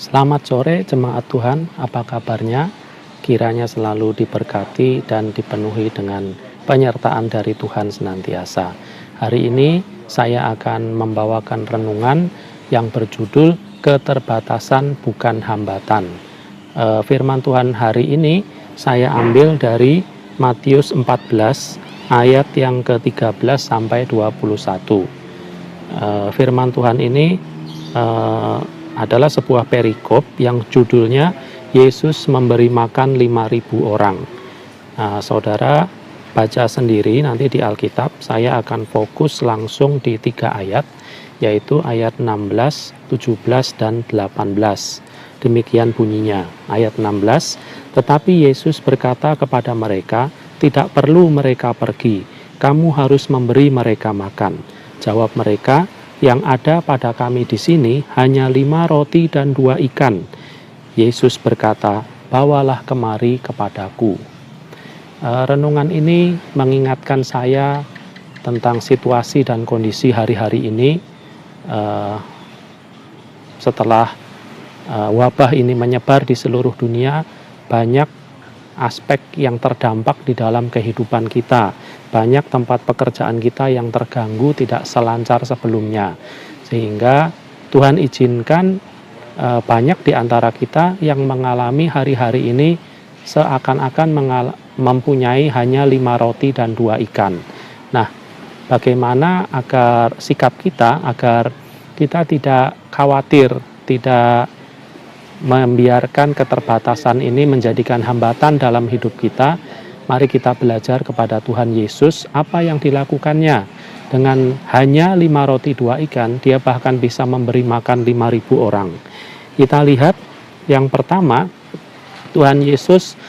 Selamat sore jemaat Tuhan, apa kabarnya? Kiranya selalu diberkati dan dipenuhi dengan penyertaan dari Tuhan senantiasa. Hari ini saya akan membawakan renungan yang berjudul Keterbatasan Bukan Hambatan. Firman Tuhan hari ini saya ambil dari Matius 14 ayat yang ke-13 sampai 21. Firman Tuhan ini adalah sebuah perikop yang judulnya Yesus memberi makan 5.000 orang. Nah, saudara baca sendiri nanti di Alkitab. Saya akan fokus langsung di 3 ayat, yaitu ayat 16, 17, dan 18. Demikian bunyinya, ayat 16, tetapi Yesus berkata kepada mereka, tidak perlu mereka pergi, kamu harus memberi mereka makan. Jawab mereka, yang ada pada kami di sini hanya 5 roti dan 2 ikan. Yesus berkata, bawalah kemari kepadaku. Renungan ini mengingatkan saya tentang situasi dan kondisi hari-hari ini setelah wabah ini menyebar di seluruh dunia. Banyak aspek yang terdampak di dalam kehidupan kita. Banyak tempat pekerjaan kita yang terganggu tidak selancar sebelumnya. Sehingga Tuhan izinkan banyak di antara kita yang mengalami hari-hari ini seakan-akan mempunyai hanya 5 roti dan 2 ikan. Nah, bagaimana agar sikap kita, agar kita tidak khawatir, tidak membiarkan keterbatasan ini menjadikan hambatan dalam hidup kita. Mari kita belajar kepada Tuhan Yesus apa yang dilakukannya. Dengan hanya 5 roti 2 ikan, dia bahkan bisa memberi makan 5.000 orang. Kita lihat yang pertama, Tuhan Yesus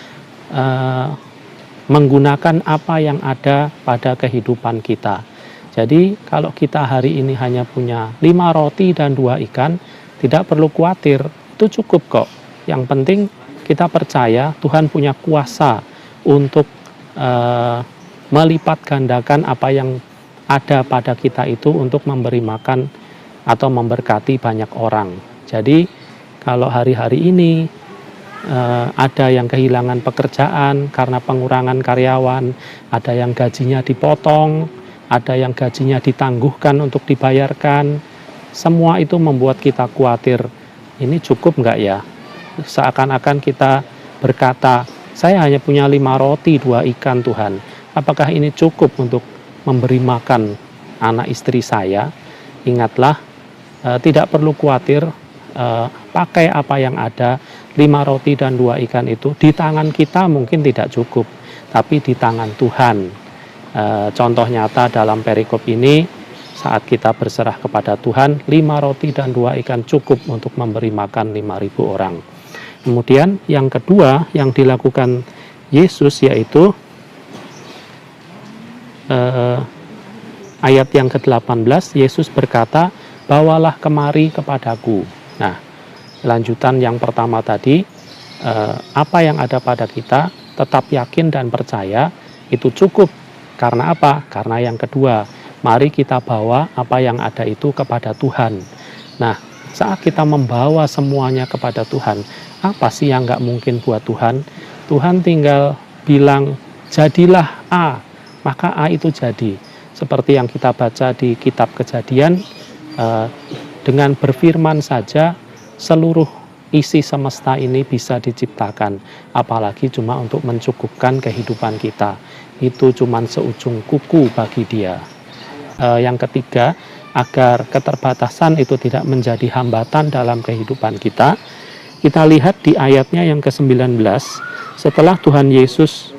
menggunakan apa yang ada pada kehidupan kita. Jadi kalau kita hari ini hanya punya 5 roti dan 2 ikan, tidak perlu khawatir, itu cukup kok. Yang penting kita percaya Tuhan punya kuasa untuk melipat gandakan apa yang ada pada kita itu untuk memberi makan atau memberkati banyak orang. Jadi kalau hari-hari ini ada yang kehilangan pekerjaan karena pengurangan karyawan, ada yang gajinya dipotong, ada yang gajinya ditangguhkan untuk dibayarkan, semua itu membuat kita khawatir, ini cukup enggak ya? Seakan-akan kita berkata, saya hanya punya 5 roti 2 ikan Tuhan. Apakah ini cukup untuk memberi makan anak istri saya? Ingatlah, tidak perlu khawatir, pakai apa yang ada. 5 roti dan 2 ikan itu di tangan kita mungkin tidak cukup, tapi di tangan Tuhan. Contoh nyata dalam perikop ini, saat kita berserah kepada Tuhan, 5 roti dan 2 ikan cukup untuk memberi makan 5.000 orang. Kemudian yang kedua yang dilakukan Yesus yaitu ayat yang ke-18, Yesus berkata, bawalah kemari kepadaku. Nah, lanjutan yang pertama tadi, apa yang ada pada kita, tetap yakin dan percaya, itu cukup. Karena apa? Karena yang kedua, mari kita bawa apa yang ada itu kepada Tuhan. Nah, saat kita membawa semuanya kepada Tuhan, apa sih yang nggak mungkin buat Tuhan? Tuhan tinggal bilang, jadilah A, maka A itu jadi. Seperti yang kita baca di kitab Kejadian, dengan berfirman saja, seluruh isi semesta ini bisa diciptakan. Apalagi cuma untuk mencukupkan kehidupan kita. Itu cuma seujung kuku bagi dia. Yang ketiga, agar keterbatasan itu tidak menjadi hambatan dalam kehidupan kita, kita lihat di ayatnya yang ke-19, setelah Tuhan Yesus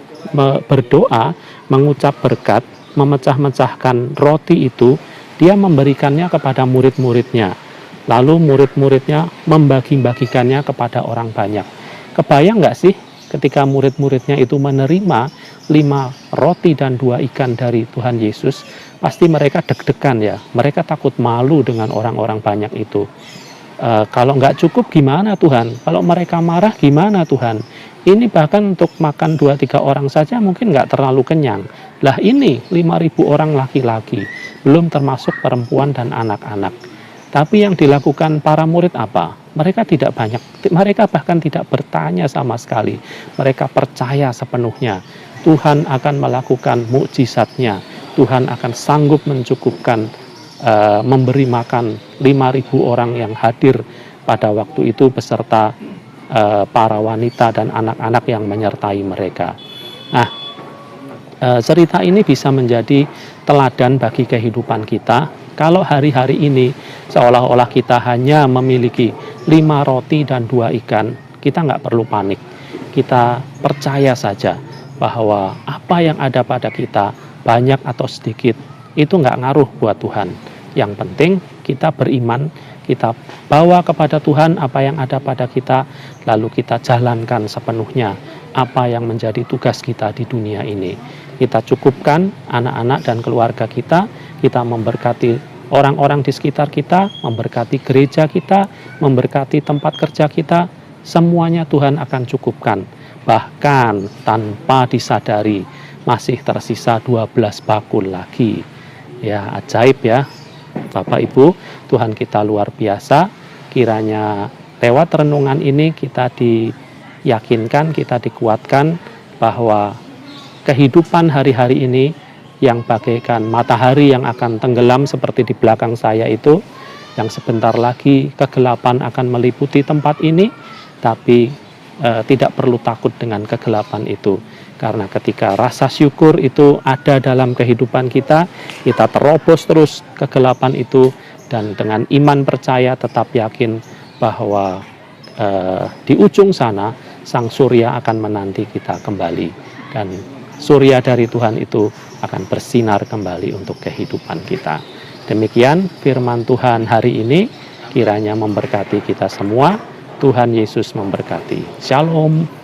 berdoa, mengucap berkat, memecah-mecahkan roti itu, dia memberikannya kepada murid-muridnya. Lalu murid-muridnya membagi-bagikannya kepada orang banyak. Kebayang nggak sih ketika murid-muridnya itu menerima 5 roti dan 2 ikan dari Tuhan Yesus, pasti mereka deg-degan ya, mereka takut malu dengan orang-orang banyak itu. Kalau nggak cukup gimana Tuhan? Kalau mereka marah gimana Tuhan? Ini bahkan untuk makan 2-3 orang saja mungkin nggak terlalu kenyang. Lah ini 5.000 orang laki-laki, belum termasuk perempuan dan anak-anak. Tapi yang dilakukan para murid apa? Mereka tidak banyak, mereka bahkan tidak bertanya sama sekali. Mereka percaya sepenuhnya Tuhan akan melakukan mukjizatnya. Tuhan akan sanggup mencukupkan, memberi makan 5.000 orang yang hadir pada waktu itu beserta para wanita dan anak-anak yang menyertai mereka. Nah, cerita ini bisa menjadi teladan bagi kehidupan kita. Kalau hari-hari ini seolah-olah kita hanya memiliki 5 roti dan 2 ikan, kita nggak perlu panik. Kita percaya saja bahwa apa yang ada pada kita, banyak atau sedikit, itu nggak ngaruh buat Tuhan. Yang penting kita beriman, kita bawa kepada Tuhan apa yang ada pada kita, lalu kita jalankan sepenuhnya apa yang menjadi tugas kita di dunia ini. Kita cukupkan anak-anak dan keluarga kita memberkati orang-orang di sekitar kita, memberkati gereja kita, memberkati tempat kerja kita, semuanya Tuhan akan cukupkan. Bahkan tanpa disadari masih tersisa 12 bakul lagi. Ya, ajaib ya. Bapak Ibu, Tuhan kita luar biasa. Kiranya lewat renungan ini kita diyakinkan, kita dikuatkan bahwa kehidupan hari-hari ini yang bagaikan matahari yang akan tenggelam seperti di belakang saya itu, yang sebentar lagi kegelapan akan meliputi tempat ini, tapi tidak perlu takut dengan kegelapan itu. Karena ketika rasa syukur itu ada dalam kehidupan kita terobos terus kegelapan itu, dan dengan iman percaya tetap yakin bahwa di ujung sana sang surya akan menanti kita kembali, dan surya dari Tuhan itu akan bersinar kembali untuk kehidupan kita. Demikian firman Tuhan hari ini, kiranya memberkati kita semua. Tuhan Yesus memberkati. Shalom.